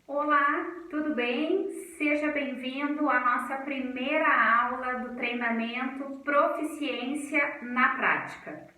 Olá, tudo bem? Seja bem-vindo à nossa primeira aula do treinamento Proficiência na Prática.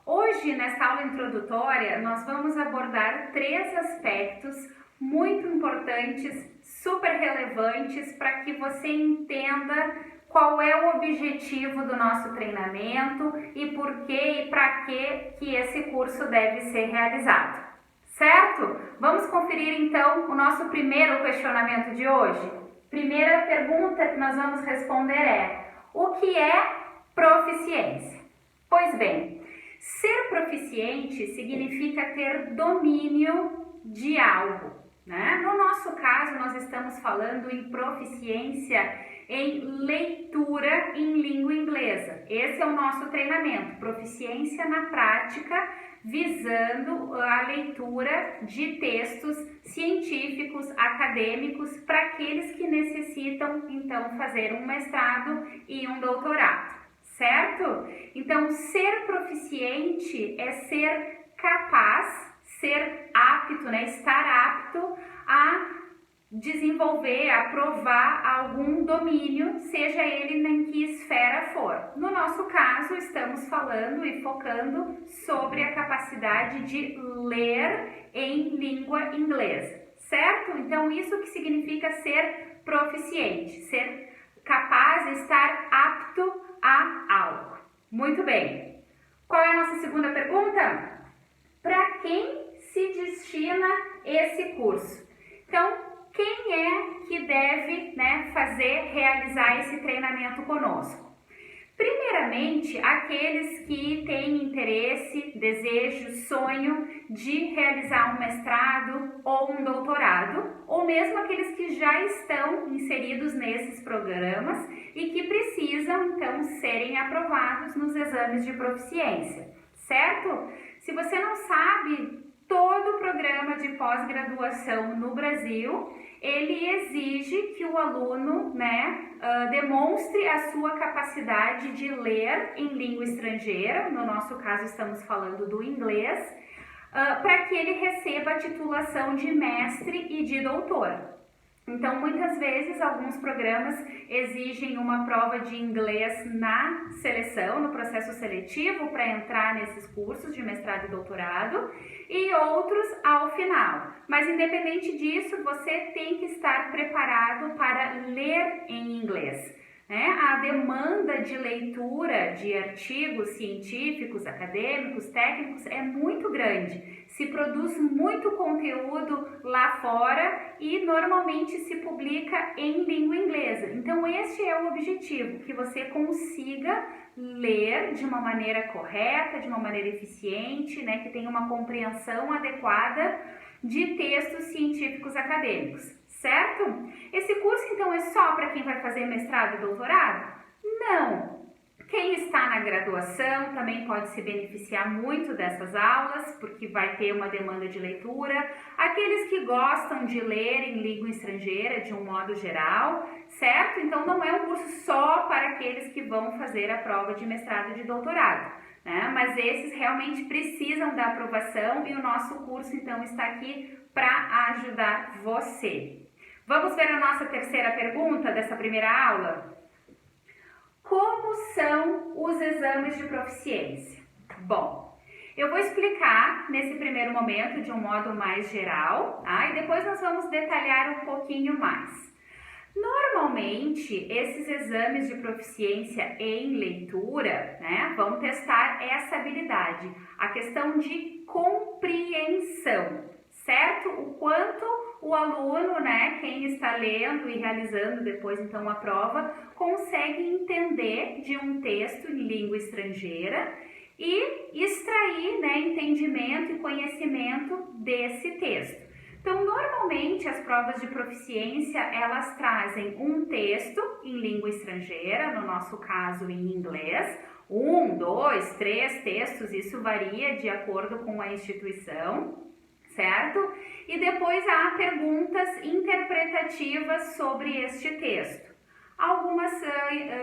Hoje, nessa aula introdutória, nós vamos abordar 3 aspectos muito importantes, super relevantes, para que você entenda qual é o objetivo do nosso treinamento e por que e para que esse curso deve ser realizado. Certo? Vamos conferir então o nosso primeiro questionamento de hoje? Primeira pergunta que nós vamos responder é: o que é proficiência? Pois bem, ser proficiente significa ter domínio de algo, né? No nosso caso, nós estamos falando em proficiência em leitura em língua inglesa. Esse é o nosso treinamento, proficiência na prática, visando a leitura de textos científicos, acadêmicos, para aqueles que necessitam, então, fazer um mestrado e um doutorado, certo? Então, ser proficiente é ser capaz, ser apto, né? Estar apto a desenvolver, a provar algum domínio, seja ele em que esfera for. No nosso caso, estamos falando e focando sobre a capacidade de ler em língua inglesa, certo? Então, isso que significa ser proficiente, ser capaz, estar apto a algo. Muito bem. Qual é a nossa segunda pergunta? Para quem se destina esse curso? Então, quem é que deve, realizar esse treinamento conosco? Primeiramente, aqueles que têm interesse, desejo, sonho de realizar um mestrado ou um doutorado, ou mesmo aqueles que já estão inseridos nesses programas e que precisam, então, serem aprovados nos exames de proficiência, certo? Se você não sabe, todo programa de pós-graduação no Brasil, ele exige que o aluno, demonstre a sua capacidade de ler em língua estrangeira, no nosso caso estamos falando do inglês, para que ele receba a titulação de mestre e de doutor. Então, muitas vezes, alguns programas exigem uma prova de inglês na seleção, no processo seletivo, para entrar nesses cursos de mestrado e doutorado, e outros ao final. Mas, independente disso, você tem que estar preparado para ler em inglês. A demanda de leitura de artigos científicos, acadêmicos, técnicos é muito grande. Se produz muito conteúdo lá fora e normalmente se publica em língua inglesa. Então, este é o objetivo, que você consiga ler de uma maneira correta, de uma maneira eficiente, que tenha uma compreensão adequada de textos científicos acadêmicos, certo? Esse curso, então, é só para quem vai fazer mestrado e doutorado? Não! Quem está na graduação também pode se beneficiar muito dessas aulas, porque vai ter uma demanda de leitura. Aqueles que gostam de ler em língua estrangeira, de um modo geral, certo? Então, não é um curso só para aqueles que vão fazer a prova de mestrado e de doutorado, mas esses realmente precisam da aprovação e o nosso curso, então, está aqui para ajudar você. Vamos ver a nossa terceira pergunta dessa primeira aula? Como são os exames de proficiência? Bom, eu vou explicar nesse primeiro momento de um modo mais geral, e depois nós vamos detalhar um pouquinho mais. Normalmente, esses exames de proficiência em leitura, vão testar essa habilidade, a questão de compreensão, certo? O quanto o aluno, quem está lendo e realizando depois então a prova, consegue entender de um texto em língua estrangeira e extrair, entendimento e conhecimento desse texto. Então, normalmente, as provas de proficiência, elas trazem um texto em língua estrangeira, no nosso caso em inglês, 1, 2, 3 textos, isso varia de acordo com a instituição, certo? E depois há perguntas interpretativas sobre este texto. Algumas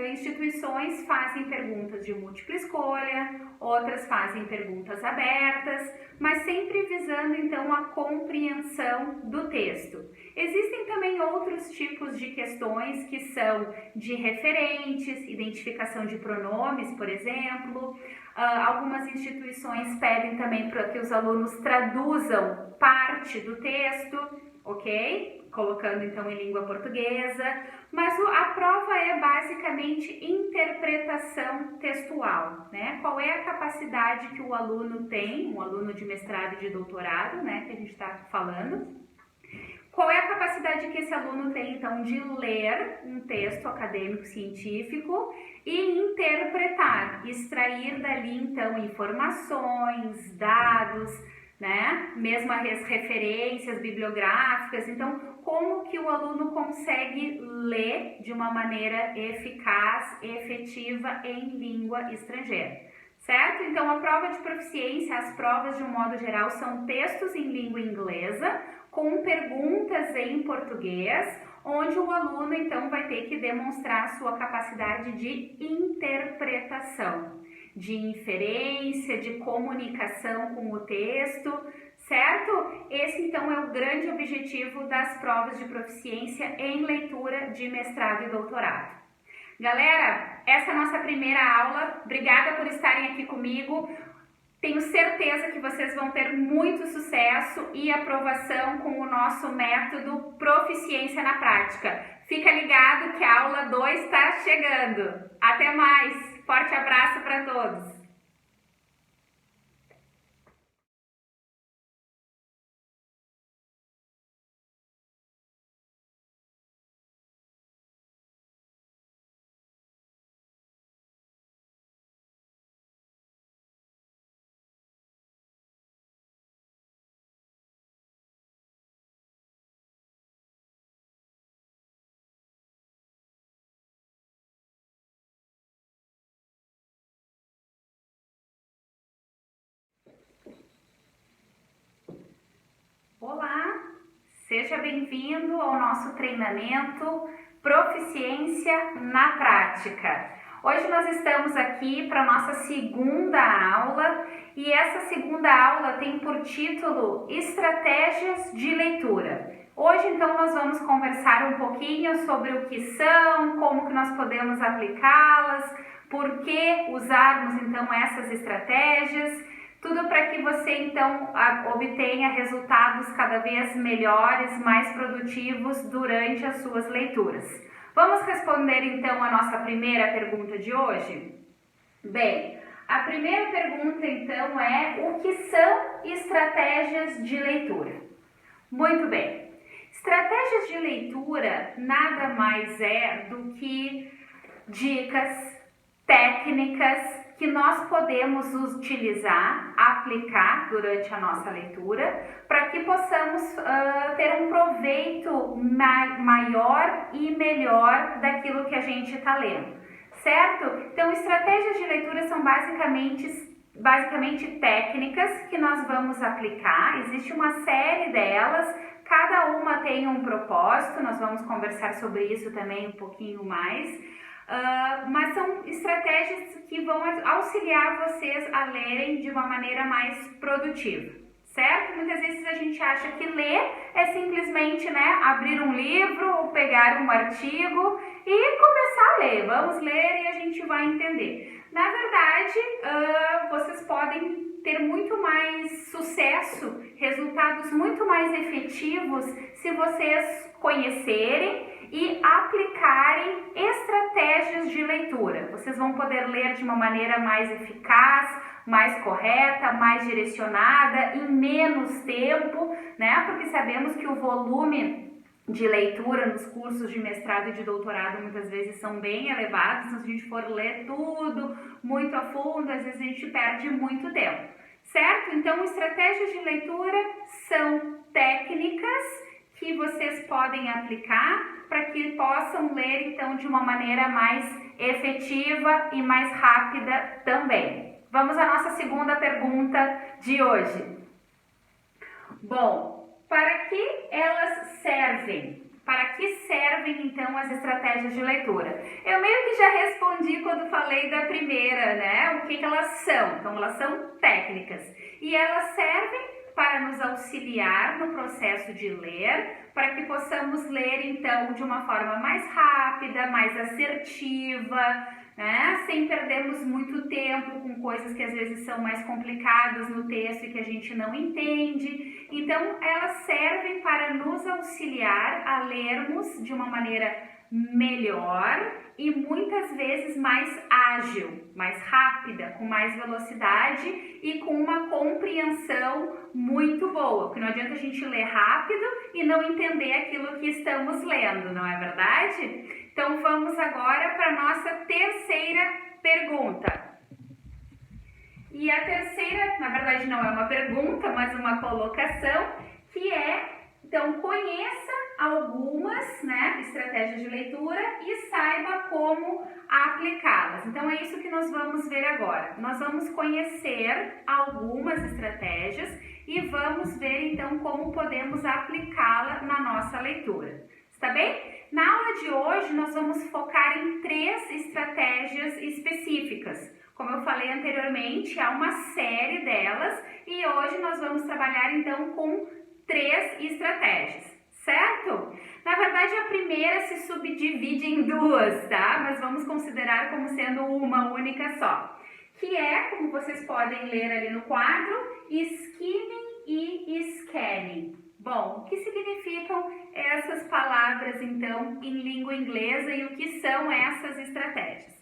instituições fazem perguntas de múltipla escolha, outras fazem perguntas abertas, mas sempre visando então a compreensão do texto. Existem também outros tipos de questões que são de referentes, identificação de pronomes, por exemplo. Algumas instituições pedem também para que os alunos traduzam parte do texto, ok? Colocando então em língua portuguesa, mas a prova é basicamente interpretação textual, né? Qual é a capacidade que o aluno tem, um aluno de mestrado e de doutorado, né, que a gente está falando. Qual é a capacidade que esse aluno tem, então, de ler um texto acadêmico científico e interpretar, extrair dali, então, informações, dados, né? Mesmo as referências bibliográficas. Então, como que o aluno consegue ler de uma maneira eficaz, efetiva em língua estrangeira, certo? Então, a prova de proficiência, as provas de um modo geral, são textos em língua inglesa, com perguntas em português, onde o aluno, então, vai ter que demonstrar a sua capacidade de interpretação, de inferência, de comunicação com o texto, certo? Esse, então, é o grande objetivo das provas de proficiência em leitura de mestrado e doutorado. Galera, essa é a nossa primeira aula. Obrigada por estarem aqui comigo. Tenho certeza que vocês vão ter muito sucesso e aprovação com o nosso método Proficiência na Prática. Fica ligado que a aula 2 está chegando. Até mais! Forte abraço para todos! Olá, seja bem-vindo ao nosso treinamento Proficiência na Prática. Hoje nós estamos aqui para a nossa segunda aula e essa segunda aula tem por título Estratégias de Leitura. Hoje então nós vamos conversar um pouquinho sobre o que são, como que nós podemos aplicá-las, por que usarmos então essas estratégias. Tudo para que você, então, obtenha resultados cada vez melhores, mais produtivos durante as suas leituras. Vamos responder, então, a nossa primeira pergunta de hoje? Bem, a primeira pergunta, então, é o que são estratégias de leitura? Muito bem. Estratégias de leitura nada mais é do que dicas, técnicas, que nós podemos utilizar, aplicar durante a nossa leitura, para que possamos ter um proveito maior e melhor daquilo que a gente está lendo, certo? Então, estratégias de leitura são basicamente técnicas que nós vamos aplicar, existe uma série delas, cada uma tem um propósito, nós vamos conversar sobre isso também um pouquinho mais. Mas são estratégias que vão auxiliar vocês a lerem de uma maneira mais produtiva, certo? Muitas vezes a gente acha que ler é simplesmente, né, abrir um livro ou pegar um artigo e começar a ler. Vamos ler e a gente vai entender. Na verdade, vocês podem ter muito mais sucesso, resultados muito mais efetivos se vocês conhecerem e aplicarem estratégias de leitura. Vocês vão poder ler de uma maneira mais eficaz, mais correta, mais direcionada, em menos tempo, né? Porque sabemos que o volume de leitura nos cursos de mestrado e de doutorado muitas vezes são bem elevados. Se a gente for ler tudo muito a fundo, às vezes a gente perde muito tempo, certo? Então, estratégias de leitura são técnicas que vocês podem aplicar para que possam ler, então, de uma maneira mais efetiva e mais rápida também. Vamos à nossa segunda pergunta de hoje. Bom, para que elas servem? Para que servem, então, as estratégias de leitura? Eu meio que já respondi quando falei da primeira, né? O que elas são? Então, elas são técnicas e elas servem para nos auxiliar no processo de ler, para que possamos ler, então, de uma forma mais rápida, mais assertiva, né? Sem perdermos muito tempo com coisas que às vezes são mais complicadas no texto e que a gente não entende. Então, elas servem para nos auxiliar a lermos de uma maneira melhor e muitas vezes mais ágil, mais rápida, com mais velocidade e com uma compreensão muito boa, porque não adianta a gente ler rápido e não entender aquilo que estamos lendo, não é verdade? Então vamos agora para a nossa terceira pergunta. E a terceira, na verdade não é uma pergunta, mas uma colocação, que é, então, conheça algumas, né, estratégias de leitura e saiba como aplicá-las. Então é isso que nós vamos ver agora. Nós vamos conhecer algumas estratégias e vamos ver então como podemos aplicá-la na nossa leitura. Está bem? Na aula de hoje nós vamos focar em 3 estratégias específicas. Como eu falei anteriormente, há uma série delas e hoje nós vamos trabalhar então com 3 estratégias, certo? Na verdade, a primeira se subdivide em 2, tá? Mas vamos considerar como sendo uma única só. Que é, como vocês podem ler ali no quadro, skimming e scanning. Bom, o que significam essas palavras, então, em língua inglesa e o que são essas estratégias?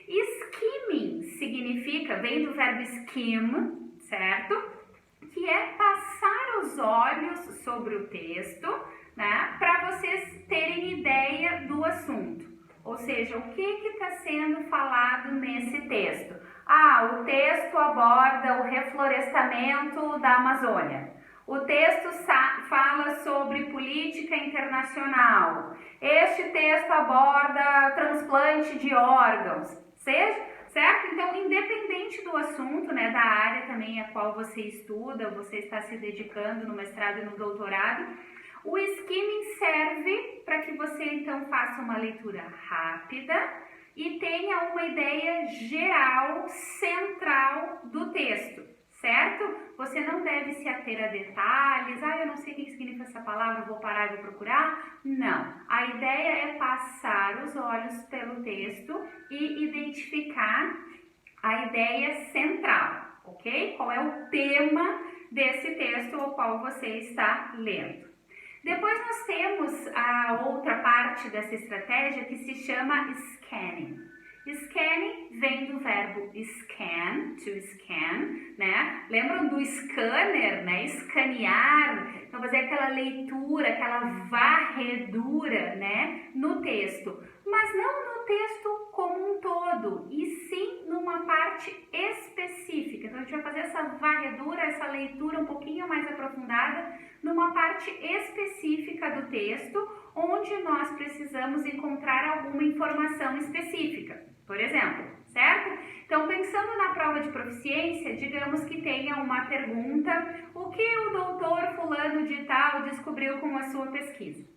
Skimming significa, vem do verbo skim, certo? Que é passar os olhos sobre o texto, né, para vocês terem ideia do assunto. Ou seja, o que está sendo falado nesse texto? O texto aborda o reflorestamento da Amazônia. O texto fala sobre política internacional. Este texto aborda transplante de órgãos. Certo? Então, independente do assunto, né, da área também a qual você estuda, você está se dedicando no mestrado e no doutorado, o skimming serve para que você, então, faça uma leitura rápida e tenha uma ideia geral, central do texto, certo? Você não deve se ater a detalhes, eu não sei o que significa essa palavra, vou parar e vou procurar. Não, a ideia é passar os olhos pelo texto e identificar a ideia central, ok? Qual é o tema desse texto ao qual você está lendo. Depois nós temos a outra parte dessa estratégia que se chama scanning. Scanning vem do verbo scan, to scan, né? Lembram do scanner, né? Escanear, então fazer aquela leitura, aquela varredura, né? No texto, mas não no texto como um todo, e sim numa parte específica. Então a gente vai fazer essa varredura, essa leitura um pouquinho mais aprofundada numa parte específica do texto, onde nós precisamos encontrar alguma informação específica. Por exemplo, certo? Então, pensando na prova de proficiência, digamos que tenha uma pergunta: o que o doutor fulano de tal descobriu com a sua pesquisa?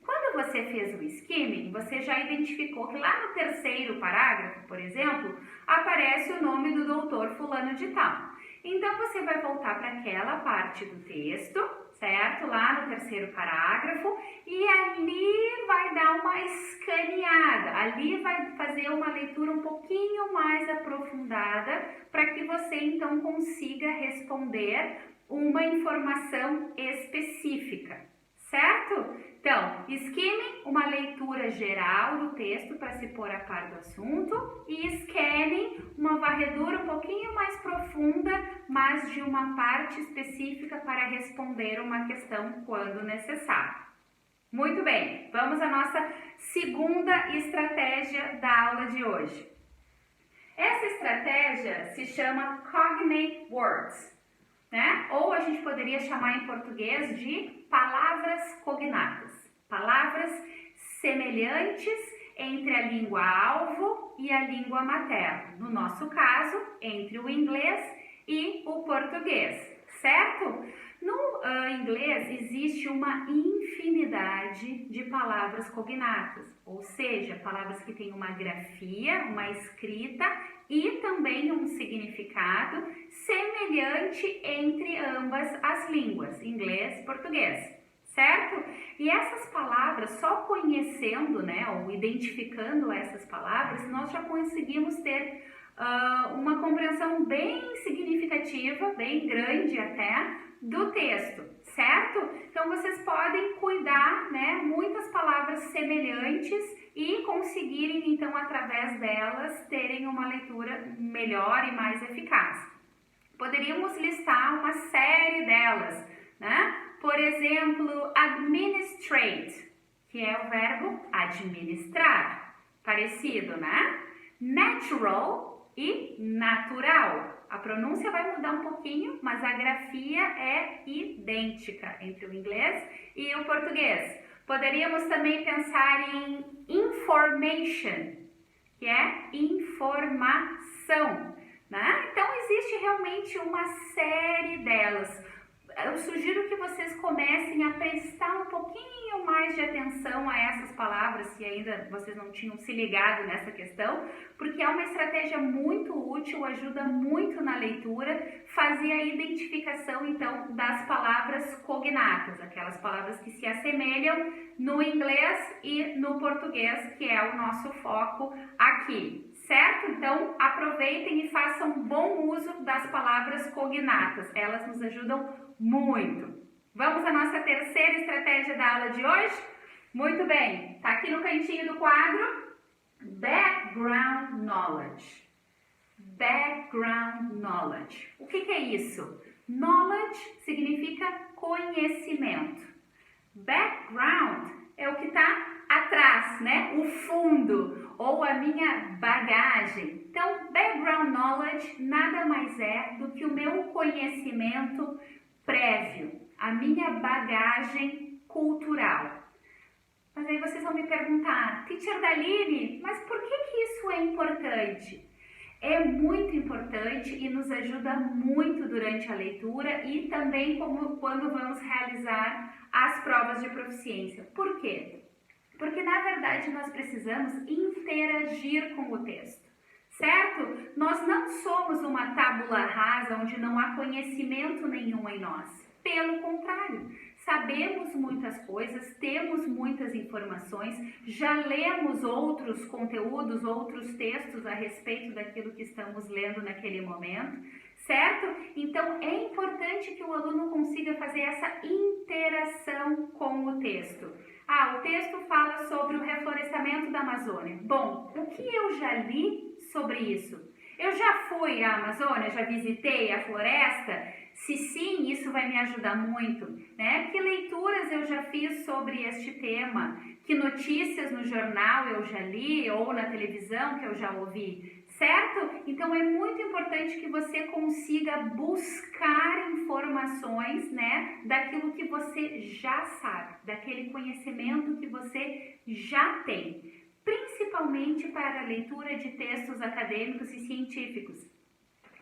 Quando você fez o skimming, você já identificou que lá no 3º parágrafo, por exemplo, aparece o nome do doutor fulano de tal. Então, você vai voltar para aquela parte do texto, certo? Lá no 3º parágrafo, e ali vai dar uma escaneada, ali vai fazer uma leitura um pouquinho mais aprofundada para que você então consiga responder uma informação específica, certo? Então, skimming, uma leitura geral do texto para se pôr a par do assunto, e scanning, uma varredura um pouquinho mais profunda, mas de uma parte específica para responder uma questão quando necessário. Muito bem, vamos à nossa segunda estratégia da aula de hoje. Essa estratégia se chama Cognate Words, né? Ou a gente poderia chamar em português de palavras cognatas, palavras semelhantes entre a língua-alvo e a língua materna, no nosso caso, entre o inglês e o português, certo? No inglês existe uma infinidade de palavras cognatas, ou seja, palavras que têm uma grafia, uma escrita e também um significado semelhante entre ambas as línguas, inglês e português, certo? E essas palavras, só conhecendo, né, ou identificando essas palavras, nós já conseguimos ter uma compreensão bem significativa, bem grande até, do texto, certo? Então vocês podem cuidar, né, muitas palavras semelhantes e conseguirem então através delas terem uma leitura melhor e mais eficaz. Poderíamos listar uma série delas, né? Por exemplo, administrate, que é o verbo administrar, parecido, né? Natural e natural. A pronúncia vai mudar um pouquinho, mas a grafia é idêntica entre o inglês e o português. Poderíamos também pensar em information, que é informação, né? Então, existe realmente uma série delas. Eu sugiro que vocês comecem a prestar um pouquinho mais de atenção a essas palavras, se ainda vocês não tinham se ligado nessa questão, porque é uma estratégia muito útil, ajuda muito na leitura, fazer a identificação, então, das palavras cognatas, aquelas palavras que se assemelham no inglês e no português, que é o nosso foco aqui. Certo? Então, aproveitem e façam bom uso das palavras cognatas. Elas nos ajudam muito. Vamos à nossa terceira estratégia da aula de hoje? Muito bem. Está aqui no cantinho do quadro. Background Knowledge. Background Knowledge. O que é isso? Knowledge significa conhecimento. Background é o que está atrás, né? O fundo ou a minha bagagem. Então, background knowledge nada mais é do que o meu conhecimento prévio, a minha bagagem cultural. Mas aí vocês vão me perguntar, Teacher Daline, mas por que isso é importante? É muito importante e nos ajuda muito durante a leitura e também quando vamos realizar as provas de proficiência. Por quê? Porque, na verdade, nós precisamos interagir com o texto, certo? Nós não somos uma tábula rasa onde não há conhecimento nenhum em nós. Pelo contrário, sabemos muitas coisas, temos muitas informações, já lemos outros conteúdos, outros textos a respeito daquilo que estamos lendo naquele momento, certo? Então, é importante que o aluno consiga fazer essa interação com o texto. O texto fala sobre o reflorestamento da Amazônia. Bom, o que eu já li sobre isso? Eu já fui à Amazônia, já visitei a floresta? Se sim, isso vai me ajudar muito, né? Que leituras eu já fiz sobre este tema? Que notícias no jornal eu já li ou na televisão que eu já ouvi? Certo? Então, é muito importante que você consiga buscar informações, né, daquilo que você já sabe, daquele conhecimento que você já tem, principalmente para a leitura de textos acadêmicos e científicos,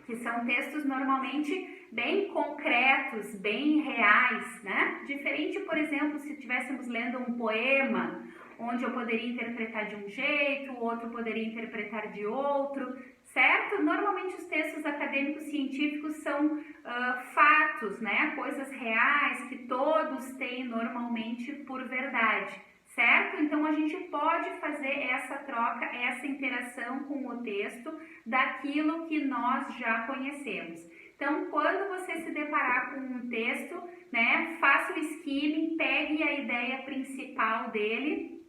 que são textos normalmente bem concretos, bem reais, né? Diferente, por exemplo, se estivéssemos lendo um poema, onde eu poderia interpretar de um jeito, o outro poderia interpretar de outro, certo? Normalmente os textos acadêmicos científicos são fatos, né? Coisas reais que todos têm normalmente por verdade, certo? Então a gente pode fazer essa troca, essa interação com o texto daquilo que nós já conhecemos. Então, quando você se deparar com um texto, né, faça o skimming, pegue a ideia principal dele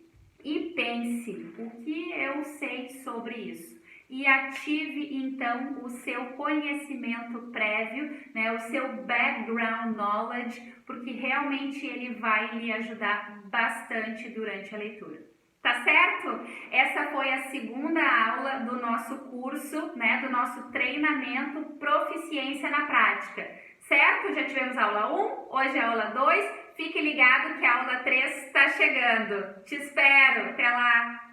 e pense, o que eu sei sobre isso? E ative, então, o seu conhecimento prévio, né, o seu background knowledge, porque realmente ele vai lhe ajudar bastante durante a leitura. Tá certo? Essa foi a segunda aula do nosso curso, né, do nosso treinamento Proficiência na Prática. Certo? Já tivemos aula 1, hoje é aula 2. Fique ligado que a aula 3 está chegando. Te espero. Até lá!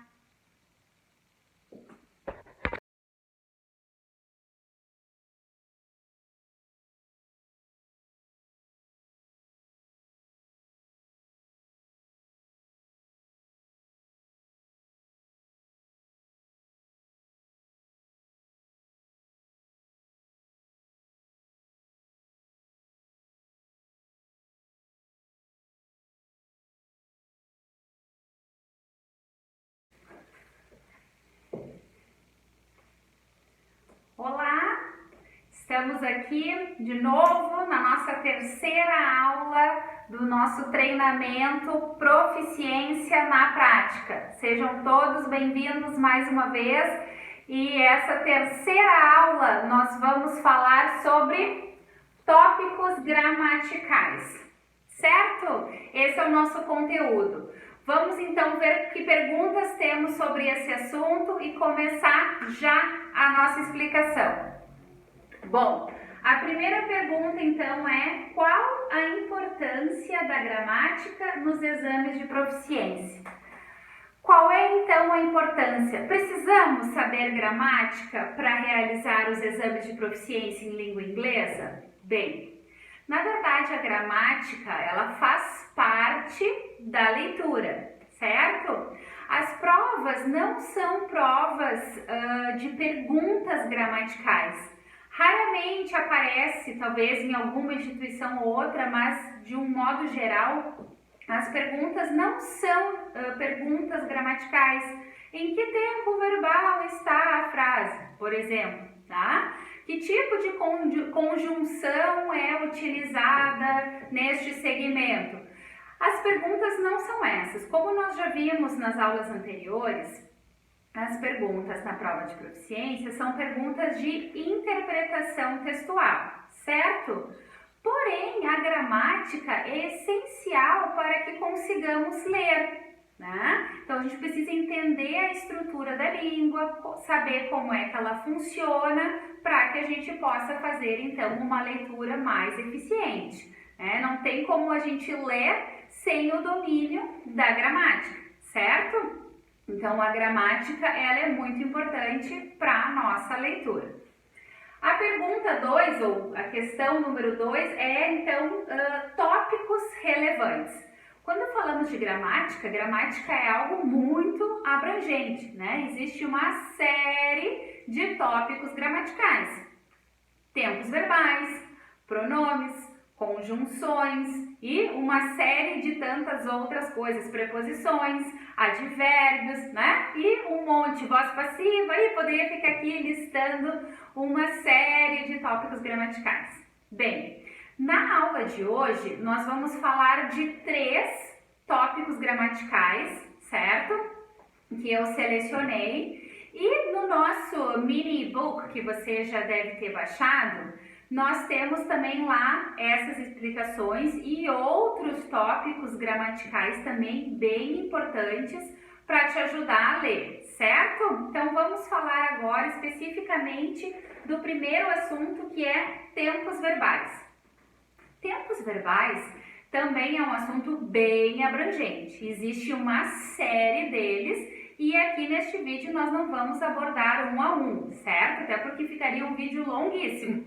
estamos aqui de novo na nossa terceira aula do nosso treinamento Proficiência na Prática. Sejam todos bem-vindos mais uma vez e essa terceira aula nós vamos falar sobre tópicos gramaticais, certo? Esse é o nosso conteúdo. Vamos então ver que perguntas temos sobre esse assunto e começar já a nossa explicação. Bom, a primeira pergunta então é: qual a importância da gramática nos exames de proficiência? Qual é então a importância? Precisamos saber gramática para realizar os exames de proficiência em língua inglesa? Bem, na verdade a gramática ela faz parte da leitura, certo? As provas não são provas de perguntas gramaticais. Raramente aparece, talvez em alguma instituição ou outra, mas de um modo geral, as perguntas não são perguntas gramaticais. Em que tempo verbal está a frase, por exemplo, tá? Que tipo de conjunção é utilizada neste segmento? As perguntas não são essas. Como nós já vimos nas aulas anteriores, as perguntas na prova de proficiência são perguntas de interpretação textual, certo? Porém, a gramática é essencial para que consigamos ler, né? Então, a gente precisa entender a estrutura da língua, saber como é que ela funciona, para que a gente possa fazer, então, uma leitura mais eficiente, né? Não tem como a gente ler sem o domínio da gramática, certo? Então, a gramática ela é muito importante para a nossa leitura. A pergunta 2, ou a questão número 2, é, então, tópicos relevantes. Quando falamos de gramática, gramática é algo muito abrangente, né? Existe uma série de tópicos gramaticais. Tempos verbais, pronomes, conjunções e uma série de tantas outras coisas, preposições, advérbios, né? E um monte, voz passiva, e poderia ficar aqui listando uma série de tópicos gramaticais. Bem, na aula de hoje nós vamos falar de 3 tópicos gramaticais, certo? Que eu selecionei, e no nosso mini book que você já deve ter baixado, nós temos também lá essas explicações e outros tópicos gramaticais também bem importantes para te ajudar a ler, certo? Então vamos falar agora especificamente do primeiro assunto, que é tempos verbais. Tempos verbais também é um assunto bem abrangente, existe uma série deles. E aqui neste vídeo nós não vamos abordar um a um, certo? Até porque ficaria um vídeo longuíssimo.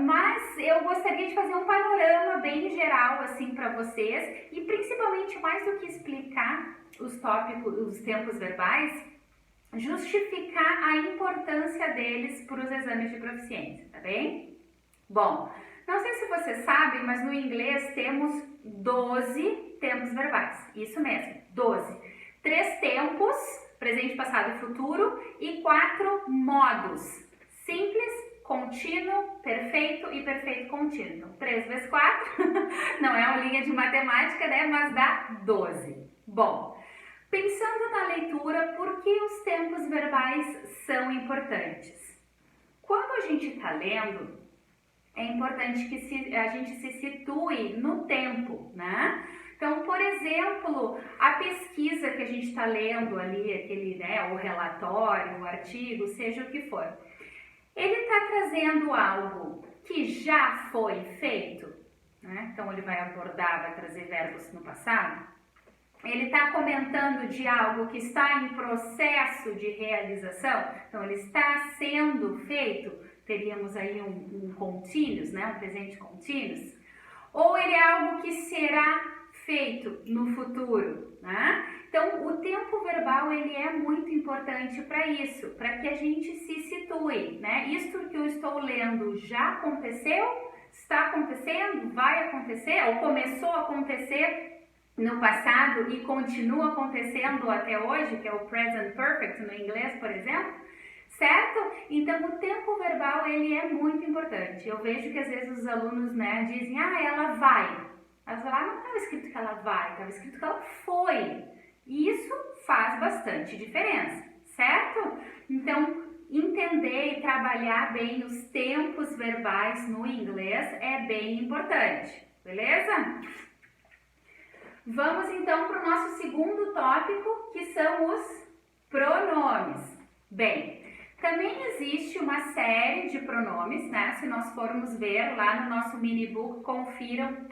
Mas eu gostaria de fazer um panorama bem geral assim para vocês, e principalmente, mais do que explicar os tópicos, os tempos verbais, justificar a importância deles para os exames de proficiência, tá bem? Bom, não sei se você sabe, mas no inglês temos 12 tempos verbais, isso mesmo, 12. 3 tempos, presente, passado e futuro, e 4 modos: simples, contínuo, perfeito e perfeito contínuo. Então, 3 vezes 4, não é uma linha de matemática, né? Mas dá 12. Bom, pensando na leitura, por que os tempos verbais são importantes? Quando a gente está lendo, é importante que a gente se situe no tempo, né? Então, por exemplo, a pesquisa que a gente está lendo ali, aquele, né, o relatório, o artigo, seja o que for, ele está trazendo algo que já foi feito, né? Então ele vai abordar, vai trazer verbos no passado. Ele está comentando de algo que está em processo de realização, então ele está sendo feito, teríamos aí um contínuo, né, um presente contínuo, ou ele é algo que será feito no futuro, né? Então, o tempo verbal ele é muito importante para isso, para que a gente se situe, né? Isto que eu estou lendo já aconteceu, está acontecendo, vai acontecer, ou começou a acontecer no passado e continua acontecendo até hoje, que é o present perfect no inglês, por exemplo. certo? Então, o tempo verbal, ele é muito importante. Eu vejo que às vezes os alunos, né, dizem, ela vai. Mas lá não estava escrito que ela vai, estava escrito que ela foi. E isso faz bastante diferença, certo? Então, entender e trabalhar bem os tempos verbais no inglês é bem importante, beleza? Vamos então para o nosso segundo tópico, que são os pronomes. Bem, também existe uma série de pronomes, né? Se nós formos ver lá no nosso mini book, confiram,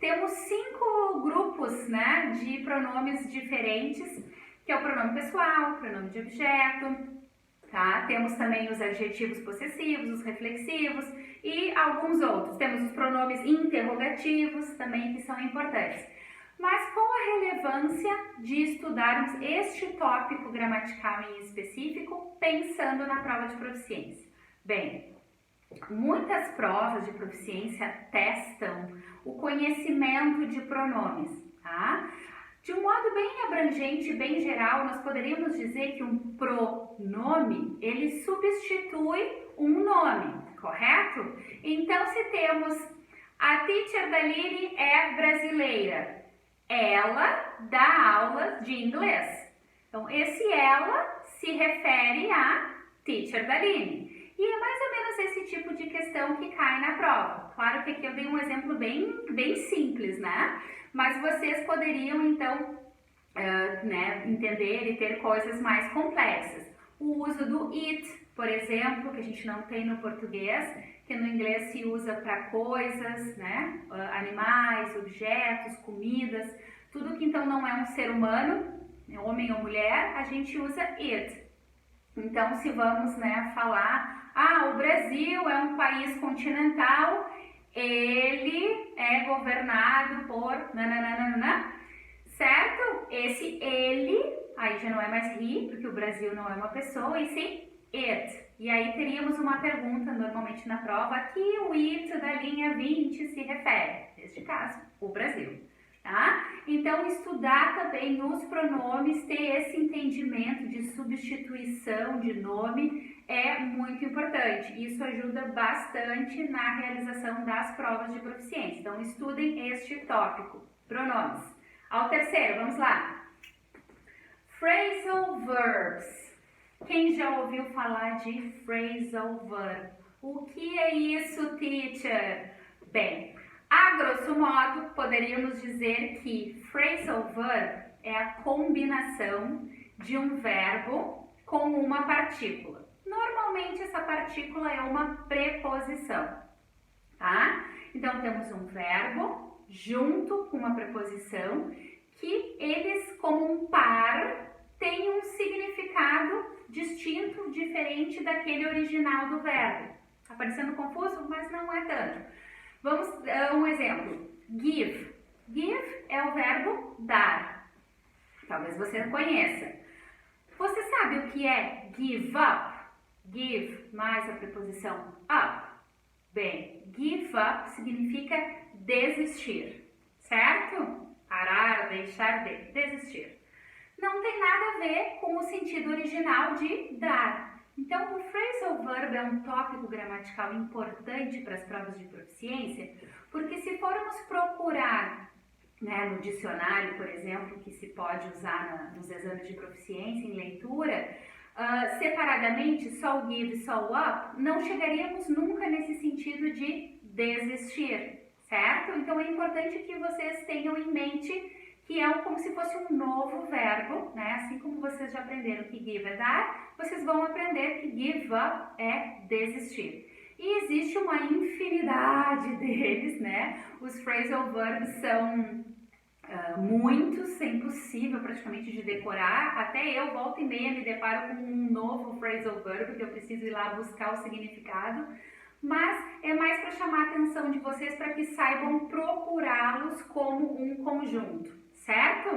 temos 5 grupos, né, de pronomes diferentes, que é o pronome pessoal, o pronome de objeto, tá? Temos também os adjetivos possessivos, os reflexivos e alguns outros. Temos os pronomes interrogativos também, que são importantes. Mas qual a relevância de estudarmos este tópico gramatical em específico, pensando na prova de proficiência? Bem, muitas provas de proficiência testam o conhecimento de pronomes, tá? De um modo bem abrangente, bem geral, nós poderíamos dizer que um pronome, ele substitui um nome, correto? Então, se temos a teacher Daline é brasileira, ela dá aulas de inglês. Então, esse ela se refere a teacher Daline. E é mais ou menos esse tipo de questão que cai na prova. Claro que aqui eu dei um exemplo bem simples, né? Mas vocês poderiam, então, entender e ter coisas mais complexas. O uso do it, por exemplo, que a gente não tem no português, que no inglês se usa para coisas, né? Animais, objetos, comidas, tudo que então não é um ser humano, homem ou mulher, a gente usa it. Então, se vamos, né, falar, o Brasil é um país continental, ele é governado por nananana, certo? Esse ele, aí já não é mais he, porque o Brasil não é uma pessoa, e sim it. E aí teríamos uma pergunta, normalmente na prova, a que o it da linha 20 se refere? Neste caso, o Brasil. Tá? Então, estudar também os pronomes, ter esse entendimento de substituição de nome é muito importante. Isso ajuda bastante na realização das provas de proficiência. Então, estudem este tópico, pronomes. Ao terceiro, vamos lá. Phrasal verbs. Quem já ouviu falar de phrasal verb? O que é isso, teacher? Bem, a grosso modo, poderíamos dizer que phrasal verb é a combinação de um verbo com uma partícula. Normalmente, essa partícula é uma preposição, tá? Então, temos um verbo junto com uma preposição que eles, como um par, têm um significado distinto, diferente daquele original do verbo. Tá parecendo confuso? Mas não é tanto. Vamos dar um exemplo. Give. Give é o verbo dar. Talvez você conheça. Você sabe o que é give up? Give mais a preposição up. Bem, give up significa desistir, certo? Parar, deixar de, desistir. Não tem nada a ver com o sentido original de dar. Então, o phrasal verb é um tópico gramatical importante para as provas de proficiência, porque se formos procurar, né, no dicionário, por exemplo, que se pode usar nos exames de proficiência em leitura, separadamente, só o give, só o up, não chegaríamos nunca nesse sentido de desistir, certo? Então, é importante que vocês tenham em mente que é como se fosse um novo verbo, né? Assim como vocês já aprenderam que give é dar, vocês vão aprender que give up é desistir. E existe uma infinidade deles, né? Os phrasal verbs são muitos, é impossível praticamente de decorar. Até eu, volta e meia, me deparo com um novo phrasal verb que eu preciso ir lá buscar o significado. Mas é mais para chamar a atenção de vocês para que saibam procurá-los como um conjunto, certo?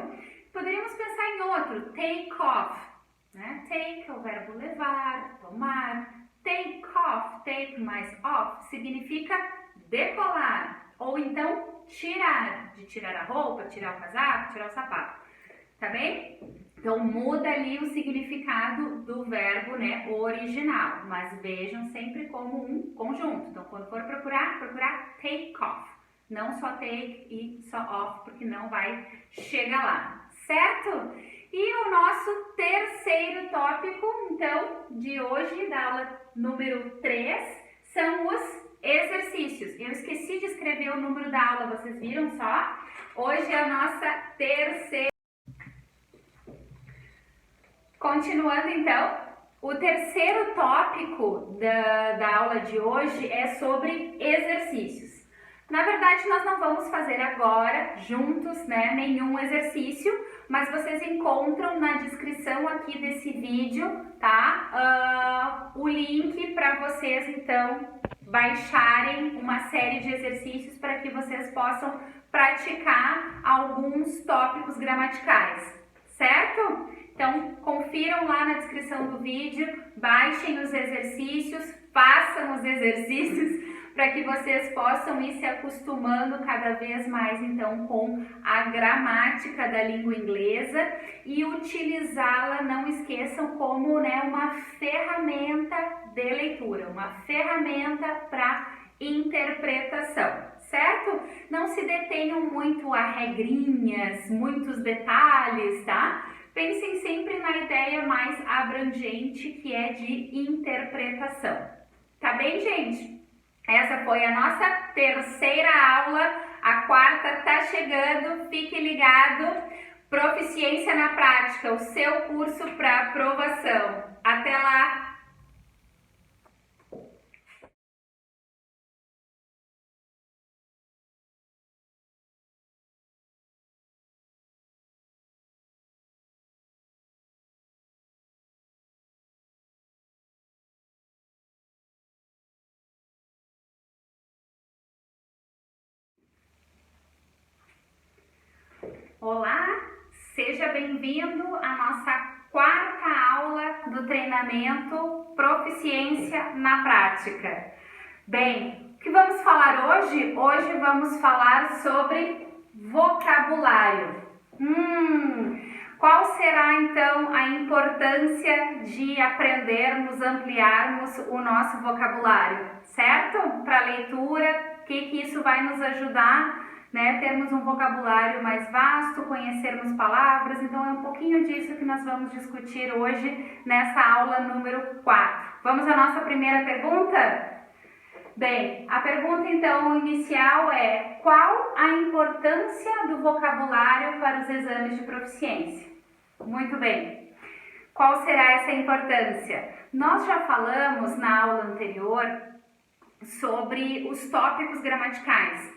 Poderíamos pensar em outro, take off, né? Take é o verbo levar, tomar. Take off, take mais off, significa decolar, ou então tirar, de tirar a roupa, tirar o casaco, tirar o sapato, tá bem? Então muda ali o significado do verbo, né, original, mas vejam sempre como um conjunto. Então quando for procurar take off, não só take e só off, porque não vai chegar lá, certo? E o nosso terceiro tópico, então, de hoje, da aula número 3, são os exercícios. Eu esqueci de escrever o número da aula, vocês viram só? Hoje é a nossa terceira. Continuando então, o terceiro tópico da aula de hoje é sobre exercícios. Na verdade, nós não vamos fazer agora, juntos, né, nenhum exercício, mas vocês encontram na descrição aqui desse vídeo, tá? O link para vocês, então, baixarem uma série de exercícios para que vocês possam praticar alguns tópicos gramaticais, certo? Então, confiram lá na descrição do vídeo, baixem os exercícios, façam os exercícios para que vocês possam ir se acostumando cada vez mais, então, com a gramática da língua inglesa e utilizá-la, não esqueçam, como, né, uma ferramenta de leitura, uma ferramenta para interpretação, certo? Não se detenham muito a regrinhas, muitos detalhes, tá? Pensem sempre na ideia mais abrangente, que é de interpretação. Tá bem, gente? Essa foi a nossa terceira aula, a quarta tá chegando, fique ligado. Proficiência na Prática, o seu curso para aprovação. Até lá! Olá, seja bem-vindo à nossa quarta aula do treinamento Proficiência na Prática. Bem, o que vamos falar hoje? Hoje vamos falar sobre vocabulário. Qual será então a importância de aprendermos, ampliarmos o nosso vocabulário, certo? Para leitura, o que isso vai nos ajudar? Né, termos um vocabulário mais vasto, conhecermos palavras, então é um pouquinho disso que nós vamos discutir hoje nessa aula número 4. Vamos à nossa primeira pergunta? Bem, a pergunta então inicial é: qual a importância do vocabulário para os exames de proficiência? Muito bem. Qual será essa importância? Nós já falamos na aula anterior sobre os tópicos gramaticais.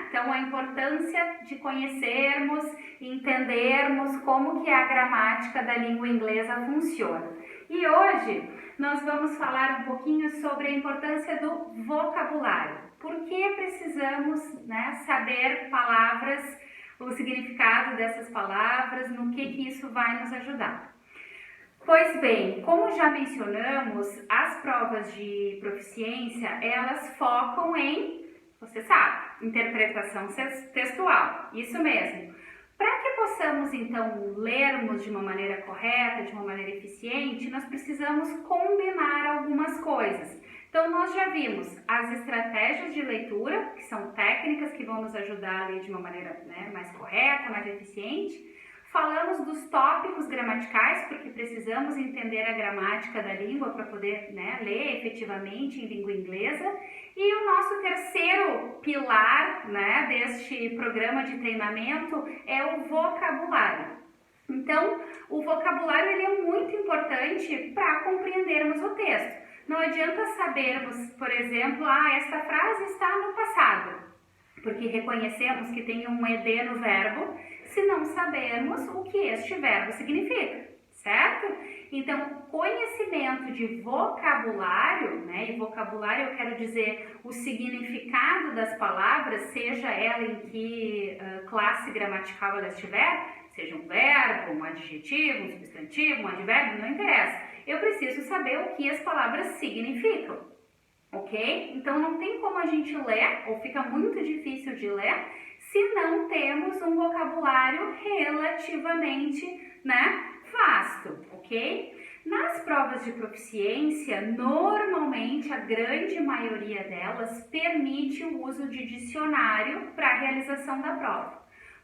Então, a importância de conhecermos e entendermos como que a gramática da língua inglesa funciona. E hoje nós vamos falar um pouquinho sobre a importância do vocabulário. Por que precisamos, saber palavras, o significado dessas palavras, no que isso vai nos ajudar? Pois bem, como já mencionamos, as provas de proficiência, elas focam em, você sabe, interpretação textual, isso mesmo. Para que possamos, então, lermos de uma maneira correta, de uma maneira eficiente, nós precisamos combinar algumas coisas. Então, nós já vimos as estratégias de leitura, que são técnicas que vão nos ajudar a ler de uma maneira mais correta, mais eficiente. Falamos dos tópicos gramaticais, porque precisamos entender a gramática da língua para poder ler efetivamente em língua inglesa. E o nosso terceiro pilar deste programa de treinamento é o vocabulário. Então, o vocabulário ele é muito importante para compreendermos o texto. Não adianta sabermos, por exemplo, esta frase está no passado, porque reconhecemos que tem um ED no verbo, se não sabermos o que este verbo significa, certo? Então, conhecimento de vocabulário, e vocabulário eu quero dizer o significado das palavras, seja ela em que classe gramatical ela estiver, seja um verbo, um adjetivo, um substantivo, um advérbio, não interessa. Eu preciso saber o que as palavras significam, ok? Então, não tem como a gente ler, ou fica muito difícil de ler, se não temos um vocabulário relativamente, vasto, ok? Nas provas de proficiência, normalmente a grande maioria delas permite o uso de dicionário para a realização da prova.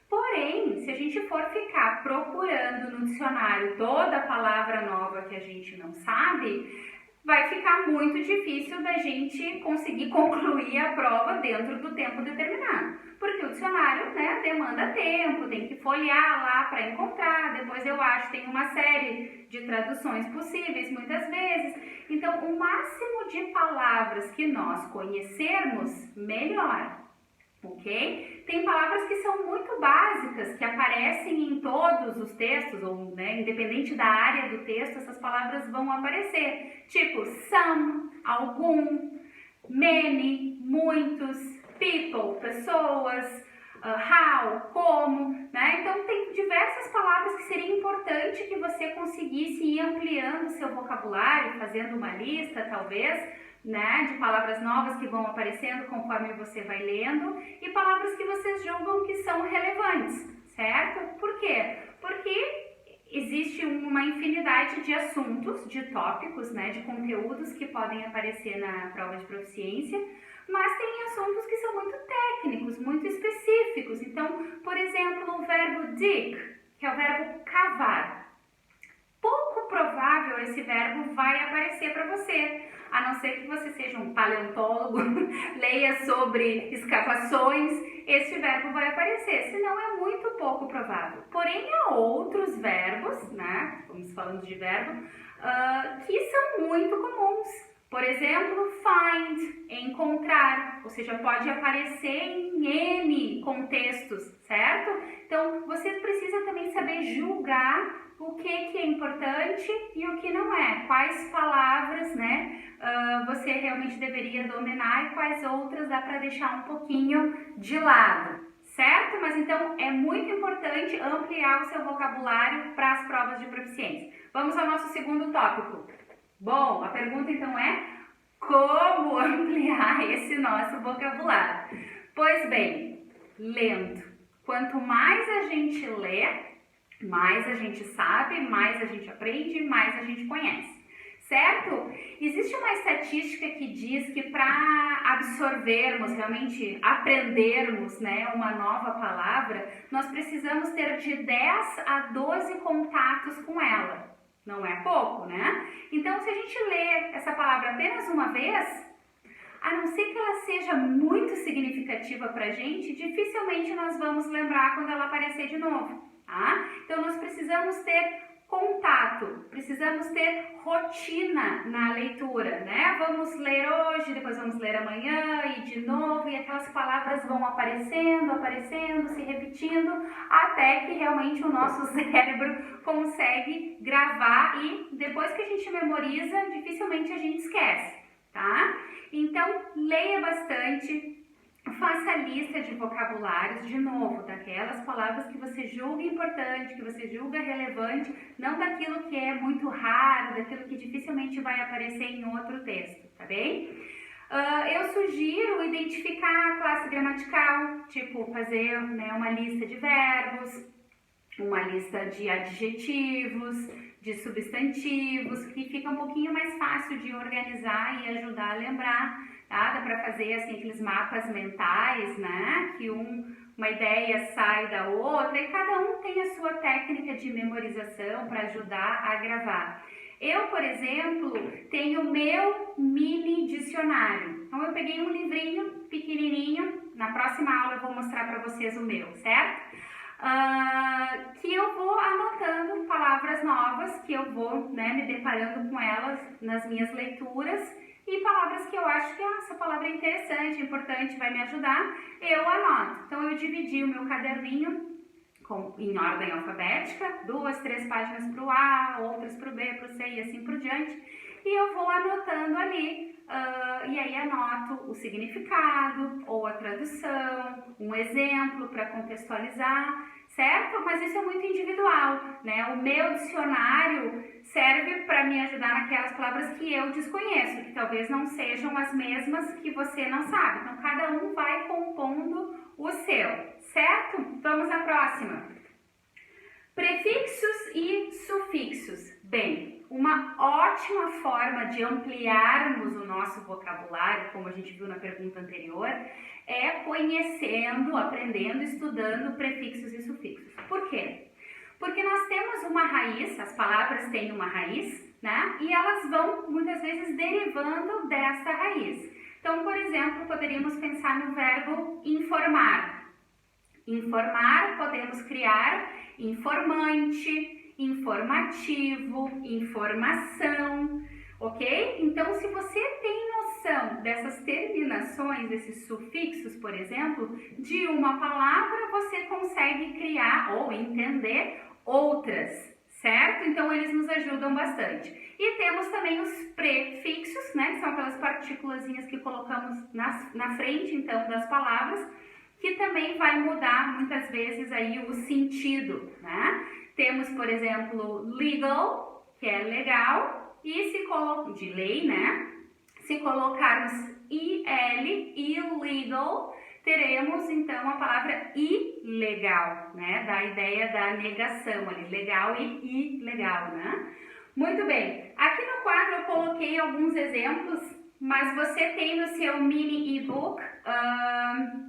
Porém, se a gente for ficar procurando no dicionário toda palavra nova que a gente não sabe, vai ficar muito difícil da gente conseguir concluir a prova dentro do tempo determinado. Porque o dicionário, né, demanda tempo, tem que folhear lá para encontrar, depois eu acho que tem uma série de traduções possíveis muitas vezes. Então, o máximo de palavras que nós conhecermos, melhor. Ok? Tem palavras que são muito básicas, que aparecem em todos os textos, ou né, independente da área do texto, essas palavras vão aparecer. Tipo, some, algum, many, muitos, people, pessoas, how, como, né? Então tem diversas palavras que seria importante que você conseguisse ir ampliando o seu vocabulário, fazendo uma lista, talvez, né, de palavras novas que vão aparecendo conforme você vai lendo e palavras que vocês julgam que são relevantes, certo? Por quê? Porque existe uma infinidade de assuntos, de tópicos, né, de conteúdos que podem aparecer na prova de proficiência, mas tem assuntos que são muito técnicos, muito específicos. Então, por exemplo, o verbo dig, que é o verbo cavar. Pouco provável esse verbo vai aparecer para você, a não ser que você seja um paleontólogo, leia sobre escavações, esse verbo vai aparecer, senão é muito pouco provável. Porém, há outros verbos, né, estamos falando de verbo, que são muito comuns. Por exemplo, find, encontrar, ou seja, pode aparecer em N contextos, certo? Então, você precisa também saber julgar o que é importante e o que não é. Quais palavras, né, você realmente deveria dominar e quais outras dá para deixar um pouquinho de lado, certo? Mas então, é muito importante ampliar o seu vocabulário para as provas de proficiência. Vamos ao nosso segundo tópico. Bom, a pergunta então é como ampliar esse nosso vocabulário? Pois bem, lendo. Quanto mais a gente lê, mais a gente sabe, mais a gente aprende, mais a gente conhece, certo? Existe uma estatística que diz que para absorvermos, realmente aprendermos, né, uma nova palavra, nós precisamos ter de 10 a 12 contatos com ela. Não é pouco, né? Então, se a gente lê essa palavra apenas uma vez, a não ser que ela seja muito significativa para a gente, dificilmente nós vamos lembrar quando ela aparecer de novo, tá? Então, nós precisamos ter contato, precisamos ter rotina na leitura, né? Vamos ler hoje, depois vamos ler amanhã e de novo, e aquelas palavras vão aparecendo, se repetindo, até que realmente o nosso cérebro consegue gravar e depois que a gente memoriza, dificilmente a gente esquece, tá? Então, leia bastante. Faça lista de vocabulários, de novo, daquelas palavras que você julga importante, que você julga relevante, não daquilo que é muito raro, daquilo que dificilmente vai aparecer em outro texto, tá bem? Eu sugiro identificar a classe gramatical, tipo fazer, né, uma lista de verbos, uma lista de adjetivos, de substantivos, que fica um pouquinho mais fácil de organizar e ajudar a lembrar. Tá? Dá para fazer assim, aqueles mapas mentais, né? Que uma ideia sai da outra e cada um tem a sua técnica de memorização para ajudar a gravar. Eu, por exemplo, tenho o meu mini dicionário. Então, eu peguei um livrinho pequenininho. Na próxima aula eu vou mostrar para vocês o meu, certo? Que eu vou anotando palavras novas, que eu vou, né, me deparando com elas nas minhas leituras. E palavras que eu acho que essa palavra é interessante, importante, vai me ajudar, eu anoto. Então, eu dividi o meu caderninho em ordem alfabética, 2, 3 páginas para o A, outras para o B, para o C e assim por diante. E eu vou anotando ali, e aí anoto o significado ou a tradução, um exemplo para contextualizar, certo? Mas isso é muito individual, né? O meu dicionário serve para me ajudar naquelas palavras que eu desconheço, que talvez não sejam as mesmas que você não sabe. Então, cada um vai compondo o seu, certo? Vamos à próxima. Prefixos e sufixos. Bem, uma ótima forma de ampliarmos o nosso vocabulário, como a gente viu na pergunta anterior, é conhecendo, aprendendo, estudando prefixos e sufixos. Por quê? Porque nós temos uma raiz, as palavras têm uma raiz, né? E elas vão, muitas vezes, derivando dessa raiz. Então, por exemplo, poderíamos pensar no verbo informar. Informar, podemos criar informante, informativo, informação, ok? Então, se você tem noção dessas terminações, desses sufixos, por exemplo, de uma palavra, você consegue criar ou entender outras, certo? Então, eles nos ajudam bastante. E temos também os prefixos, né? Que são aquelas partículazinhas que colocamos na frente, então, das palavras, que também vai mudar muitas vezes aí o sentido, né? Temos, por exemplo, legal, que é legal, e de lei, né? Se colocarmos illegal, teremos então a palavra ilegal, né? Da ideia da negação ali, legal e ilegal, né? Muito bem, aqui no quadro eu coloquei alguns exemplos, mas você tem no seu mini e-book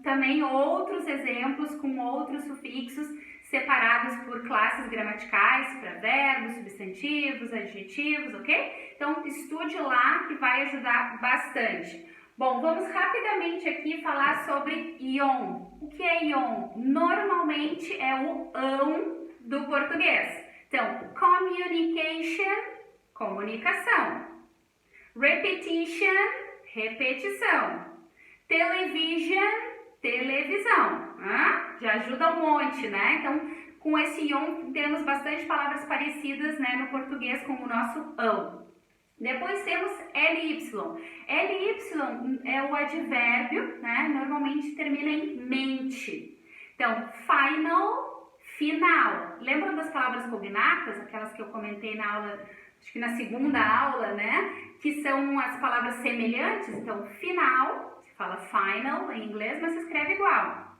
também outros exemplos com outros sufixos separados por classes gramaticais, para verbos, substantivos, adjetivos, ok? Então, estude lá que vai ajudar bastante. Bom, vamos rapidamente aqui falar sobre ion. O que é ion? Normalmente é o ão do português. Então, communication, comunicação. Repetition, repetição. Television, televisão. Já ajuda um monte, né? Então, com esse ion, temos bastante palavras parecidas, né, no português com o nosso ão. Depois temos ly. Ly é o advérbio, né? Normalmente termina em mente. Então, final. Lembram das palavras cognatas, aquelas que eu comentei na aula, acho que na segunda aula, né? Que são as palavras semelhantes. Então, final, se fala final em inglês, mas se escreve igual.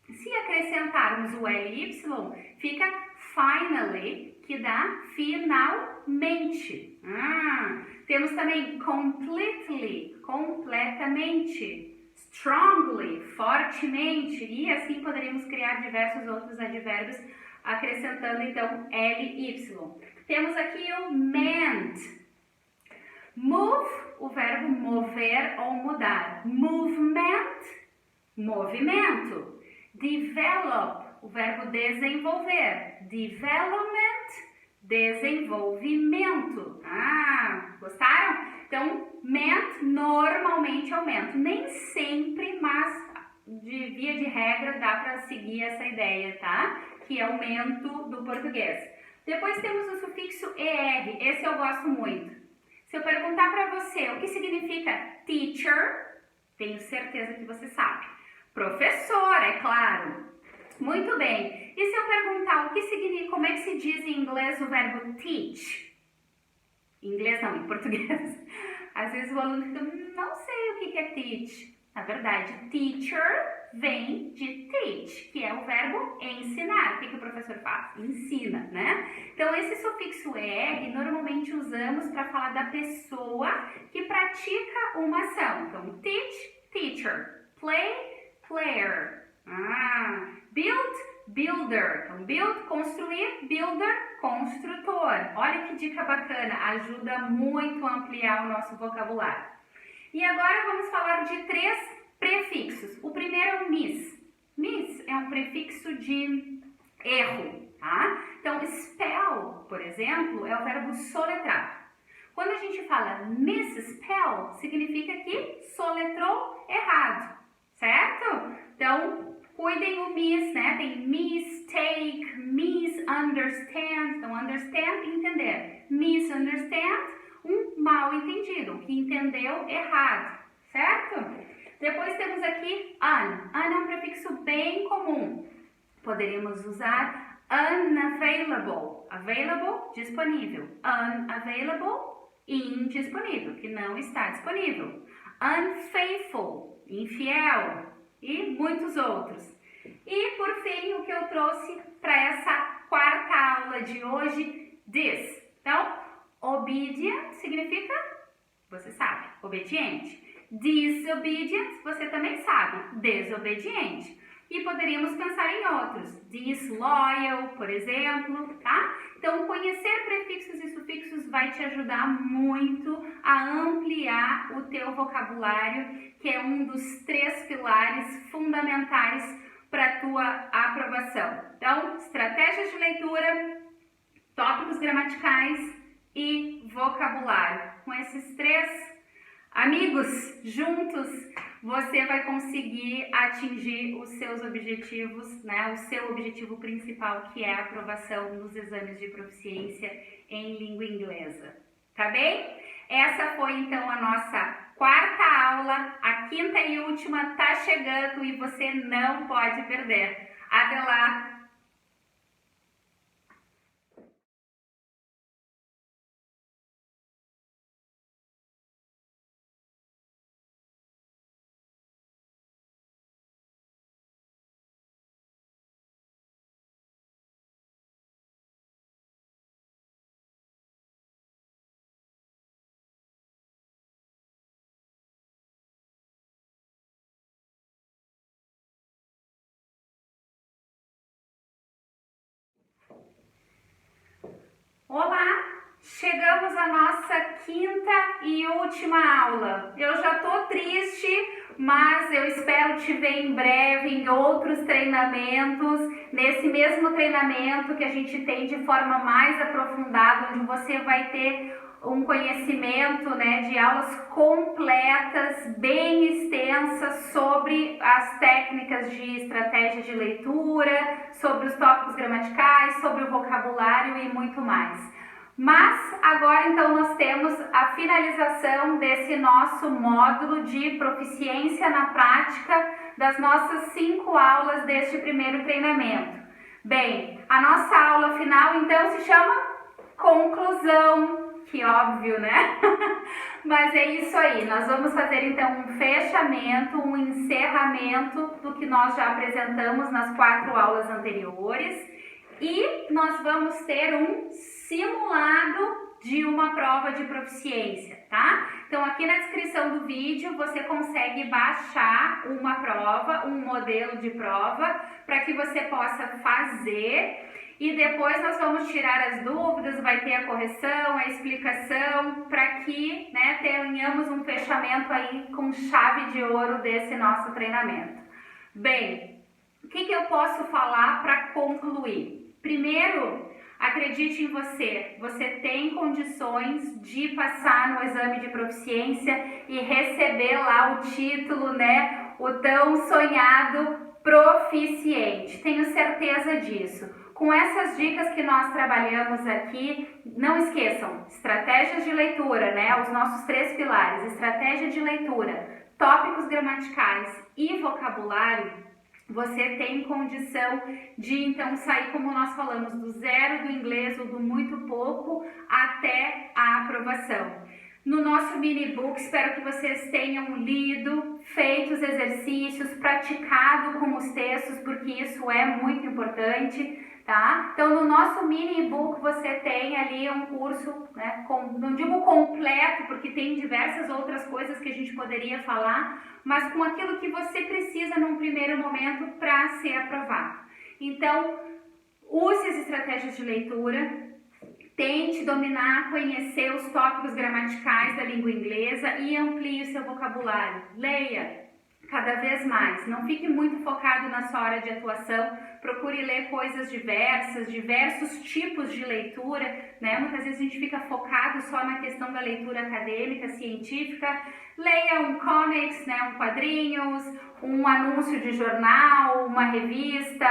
Se acrescentarmos o ly, fica finally, que dá finalmente. Temos também completely, completamente. Strongly, fortemente, e assim poderíamos criar diversos outros advérbios acrescentando então ly. Temos aqui o meant. Move, o verbo mover ou mudar. Movement, movimento. Develop, o verbo desenvolver. Development, desenvolvimento. Gostaram? Então, meant normalmente aumento. Nem sempre, mas de via de regra dá para seguir essa ideia, tá? Que é aumento do português. Depois temos o sufixo er. Esse eu gosto muito. Se eu perguntar para você o que significa teacher, tenho certeza que você sabe. Professor, é claro. Muito bem. E se eu perguntar o que significa, como é que se diz em inglês o verbo teach? Em inglês não, em português. Às vezes o aluno fica, não sei o que é teach. Na verdade, teacher vem de teach, que é o verbo ensinar. O que o professor faz? Ensina, né? Então, esse sufixo er, normalmente usamos para falar da pessoa que pratica uma ação. Então, teach, teacher. Play, player. Build, builder. Então, build, construir, builder, construtor. Olha que dica bacana, ajuda muito a ampliar o nosso vocabulário. E agora vamos falar de 3 prefixos. O primeiro é o miss. Miss é um prefixo de erro, tá? Então, spell, por exemplo, é o verbo soletrar. Quando a gente fala misspell, significa que soletrou errado, certo? Então, cuidem o miss, né? Tem mistake, misunderstand. Então, understand, entender. Misunderstand, um mal entendido, que entendeu errado, certo? Depois temos aqui un. Un é um prefixo bem comum. Poderíamos usar unavailable. Available, disponível. Unavailable, indisponível, que não está disponível. Unfaithful, infiel. E muitos outros. E, por fim, o que eu trouxe para essa quarta aula de hoje, this. Então, obedient significa, você sabe, obediente. Disobedient, você também sabe, desobediente. E poderíamos pensar em outros, disloyal, por exemplo, tá? Então, conhecer prefixos e sufixos vai te ajudar muito a ampliar o teu vocabulário, que é um dos 3 pilares fundamentais para a tua aprovação. Então, estratégias de leitura, tópicos gramaticais e vocabulário. Com esses 3 amigos juntos, você vai conseguir atingir os seus objetivos, né? O seu objetivo principal, que é a aprovação nos exames de proficiência em língua inglesa. Tá bem? Essa foi então a nossa 4ª aula. A 5ª e última tá chegando e você não pode perder. Até lá! Olá! Chegamos à nossa 5ª e última aula. Eu já tô triste, mas eu espero te ver em breve em outros treinamentos, nesse mesmo treinamento que a gente tem de forma mais aprofundada, onde você vai ter um conhecimento, né, de aulas completas, bem extensas sobre as técnicas de estratégia de leitura, sobre os tópicos gramaticais, sobre o vocabulário e muito mais. Mas agora então nós temos a finalização desse nosso módulo de proficiência na prática das nossas 5 aulas deste primeiro treinamento. Bem, a nossa aula final então se chama conclusão. Que óbvio, né? Mas é isso aí, nós vamos fazer então um fechamento, um encerramento do que nós já apresentamos nas 4 aulas anteriores e nós vamos ter um simulado de uma prova de proficiência, tá? Então aqui na descrição do vídeo você consegue baixar uma prova, um modelo de prova, para que você possa fazer. E depois nós vamos tirar as dúvidas, vai ter a correção, a explicação, para que, né, tenhamos um fechamento aí com chave de ouro desse nosso treinamento. Bem, o que eu posso falar para concluir? Primeiro, acredite em você. Você tem condições de passar no exame de proficiência e receber lá o título, né, o tão sonhado proficiente. Tenho certeza disso. Com essas dicas que nós trabalhamos aqui, não esqueçam, estratégias de leitura, né? Os nossos 3 pilares, estratégia de leitura, tópicos gramaticais e vocabulário, você tem condição de então sair, como nós falamos, do zero do inglês ou do muito pouco até a aprovação. No nosso mini book, espero que vocês tenham lido, feito os exercícios, praticado com os textos, porque isso é muito importante, tá? Então, no nosso mini book você tem ali um curso, né, não digo completo, porque tem diversas outras coisas que a gente poderia falar, mas com aquilo que você precisa num primeiro momento para ser aprovado. Então, use as estratégias de leitura. Tente dominar, conhecer os tópicos gramaticais da língua inglesa e amplie o seu vocabulário. Leia cada vez mais. Não fique muito focado na sua área de atuação. Procure ler coisas diversas, diversos tipos de leitura, né? Muitas vezes a gente fica focado só na questão da leitura acadêmica, científica. Leia um comics, né? Quadrinhos, um anúncio de jornal, uma revista,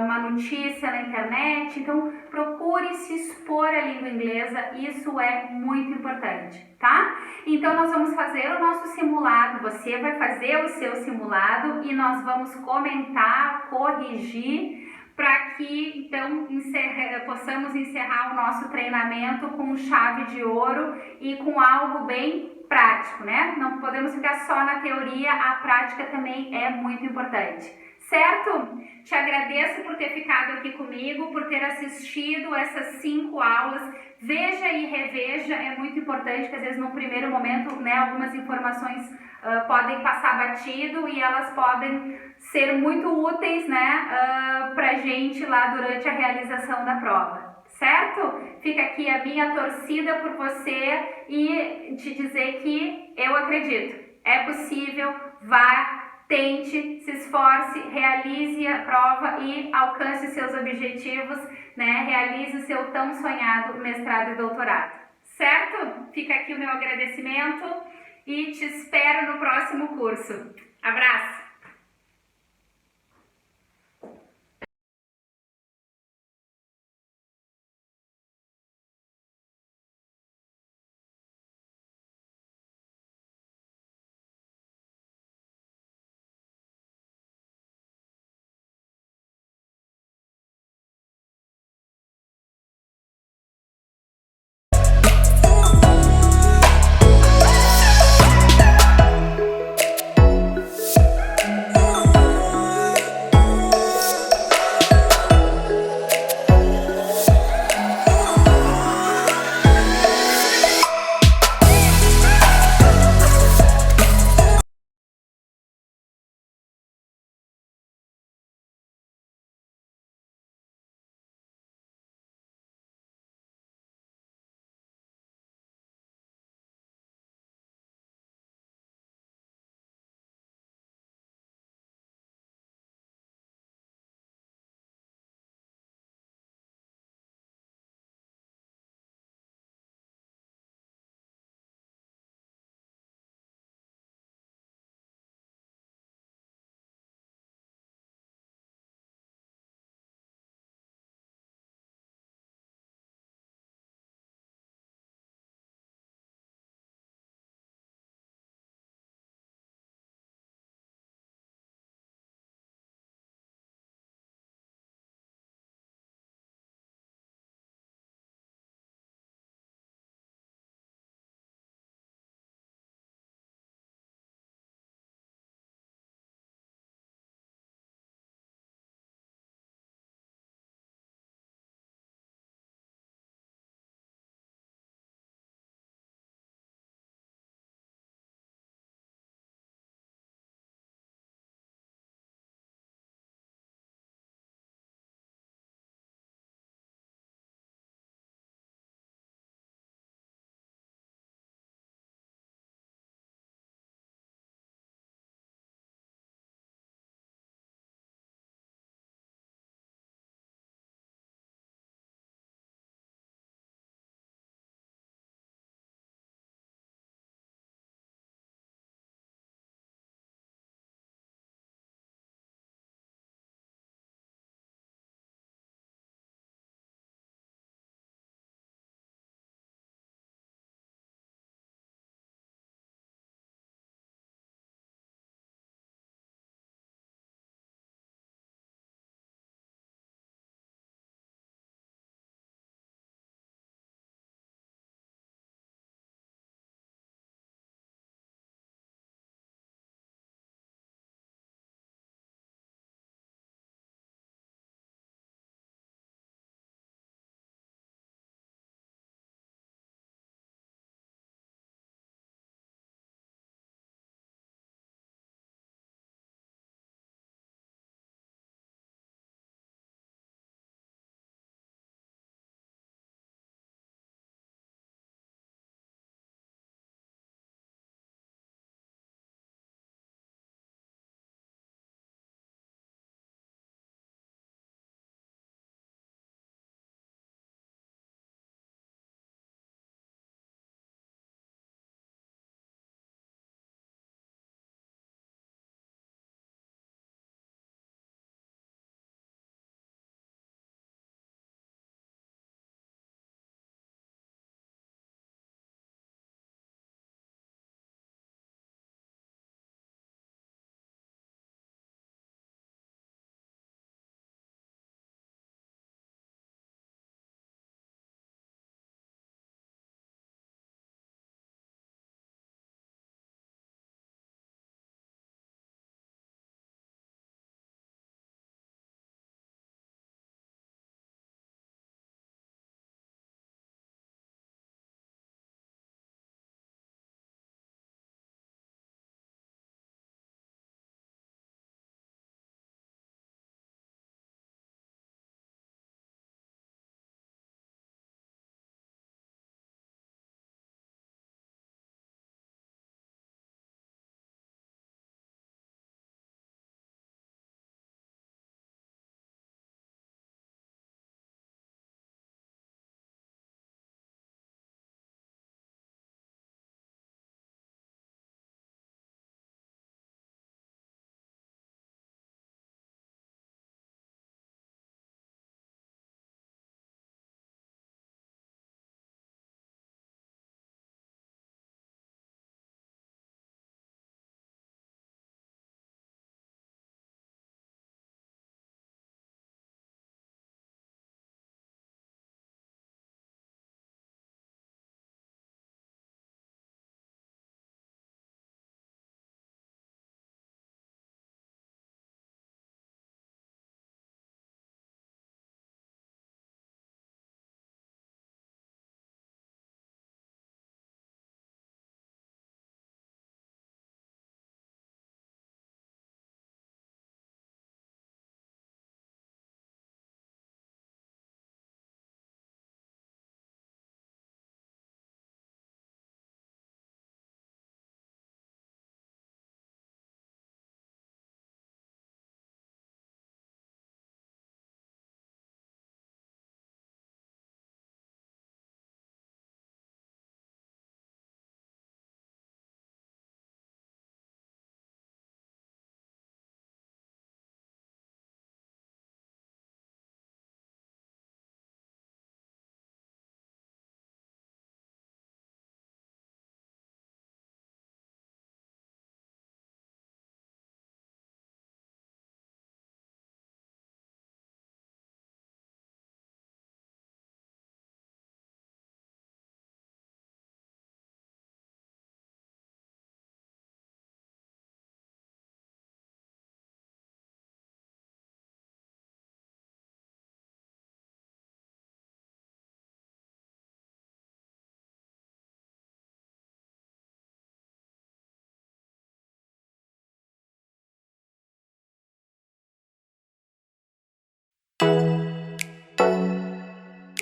uma notícia na internet. Então, procure se expor à língua inglesa, isso é muito importante, tá? Então, nós vamos fazer o nosso simulado, você vai fazer o seu simulado e nós vamos comentar, corrigir, para que, então, possamos encerrar o nosso treinamento com chave de ouro e com algo bem prático, né? Não podemos ficar só na teoria, a prática também é muito importante, certo? Te agradeço. agradeço por ter ficado aqui comigo, por ter assistido essas 5 aulas. Veja e reveja, é muito importante que às vezes num primeiro momento, né, algumas informações podem passar batido e elas podem ser muito úteis, né, pra gente lá durante a realização da prova, certo? Fica aqui a minha torcida por você e te dizer que eu acredito, é possível, vá, tente, se esforce, realize a prova e alcance seus objetivos, né? Realize o seu tão sonhado mestrado e doutorado, certo? Fica aqui o meu agradecimento e te espero no próximo curso. Abraço!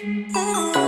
Ooh.